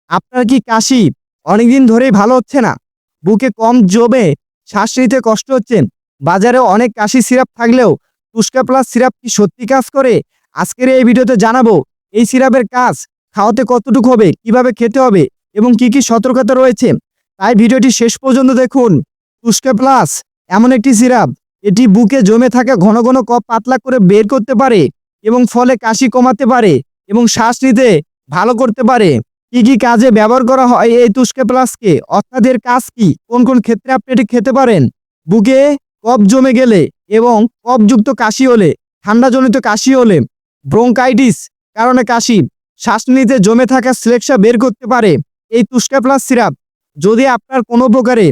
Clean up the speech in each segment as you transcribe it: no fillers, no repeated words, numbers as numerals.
আপনার কি কাশি অনেকদিন ধরেই ভালো হচ্ছে না? বুকে কম জমে শ্বাস নিতে কষ্ট হচ্ছে? বাজারে অনেক কাশি সিরাপ থাকলেও টুস্কা প্লাস সিরাপ কি সত্যি কাজ করে? আজকের এই ভিডিওতে জানাবো এই সিরাপের কাজ, খাওয়াতে কতটুকু হবে, কিভাবে খেতে হবে এবং কি কি সতর্কতা রয়েছে। তাই ভিডিওটি শেষ পর্যন্ত দেখুন। টুস্কা প্লাস এমন একটি সিরাপ, এটি বুকে জমে থাকা ঘন ঘন কফ পাতলা করে বের করতে পারে এবং ফলে কাশি কমাতে পারে এবং শ্বাস নিতে ভালো করতে পারে। কি কি কাজে ব্যবহার করা হয় এই টুস্কা প্লাসকে, অর্থাৎ এর কাজ কি, কোন কোন ক্ষেত্রে আপনি এটি খেতে পারেন? বুকে কফ জমে গেলে এবং কফযুক্ত কাশি হলে, ঠান্ডাজনিত কাশি হলে, ব্রঙ্কাইটিস কারণে কাশি, শ্বাস নিতে জমে থাকা স্লেক্সা বের করতে পারে এই টুস্কা প্লাস সিরাপ। যদি আপনার কোনো প্রকারে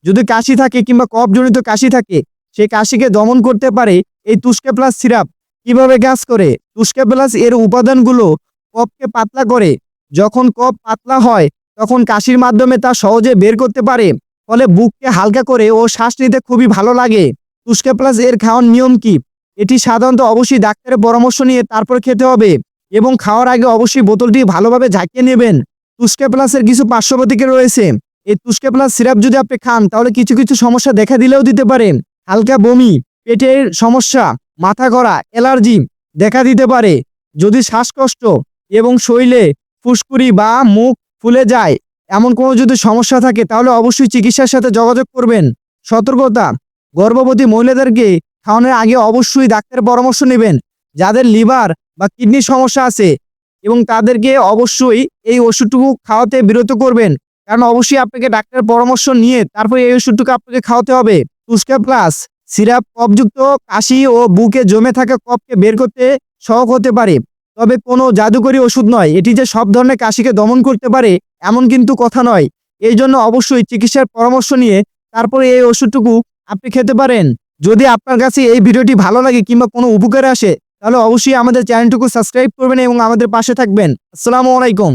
যদি কাশি থাকে কিংবা কফজনিত কাশি থাকে, সেই কাশিকে দমন করতে পারে এই টুস্কা প্লাস সিরাপ। কিভাবে কাজ করে? টুস্কা প্লাস এর উপাদানগুলো কফকে পাতলা করে। যখন কফ পাতলা হয় তখন কাশির মাধ্যমে তা সহজে বের করতে পারে, ফলে বুককে হালকা করে ও শ্বাস নিতে খুবই ভালো লাগে। টুস্কা প্লাস এর খাওয়ার নিয়ম কি? এটি সাধারণত অবশ্যই ডাক্তারের পরামর্শ নিয়ে তারপর খেতে হবে এবং খাওয়ার আগে অবশ্যই বোতলটি ভালোভাবে ঝাঁকিয়ে নেবেন। টুস্কা প্লাসের কিছু পার্শ্ব প্রতিক্রিয়া রয়েছে। এই টুস্কা প্লাস সিরাপ যদি আপনি খান তাহলে কিছু কিছু সমস্যা দেখা দিলেও দিতে পারেন। হালকা বমি, পেটের সমস্যা, মাথা ঘোরা, অ্যালার্জি দেখা দিতে পারে। যদি শ্বাসকষ্ট এবং শরীরে ফুসকুড়ি বা মুখ ফুলে যায় এমন কোনো যদি সমস্যা থাকে তাহলে অবশ্যই চিকিৎসার সাথে যোগাযোগ করবেন। সতর্কতা: গর্ভবতী মহিলাদেরকে খাওয়ানোর আগে অবশ্যই ডাক্তারের পরামর্শ নেবেন। যাদের লিভার বা কিডনির সমস্যা আছে এবং তাদেরকে অবশ্যই এই ওষুধটুকু খাওয়াতে বিরত করবেন, কারণ অবশ্যই আপনাকে ডাক্তারের পরামর্শ নিয়ে তারপরে এই ওষুধটুকু আপনাকে খাওয়াতে হবে। টুস্কা প্লাস সিরাপ কফযুক্ত কাশি ও বুকে জমে থাকা কফকে বের করতে সহায়ক হতে পারে, তবে কোনো জাদুকরী ওষুধ নয়। এটি যে সব ধরনের কাশিকে দমন করতে পারে এমন কিন্তু কথা নয়। এই জন্য অবশ্যই চিকিৎসার পরামর্শ নিয়ে তারপরে এই ওষুধটুকু আপনি খেতে পারেন। যদি আপনার কাছে এই ভিডিওটি ভালো লাগে কিংবা কোনো উপকারে আসে তাহলে অবশ্যই আমাদের চ্যানেলটুকু সাবস্ক্রাইব করবেন এবং আমাদের পাশে থাকবেন। আসসালামু আলাইকুম।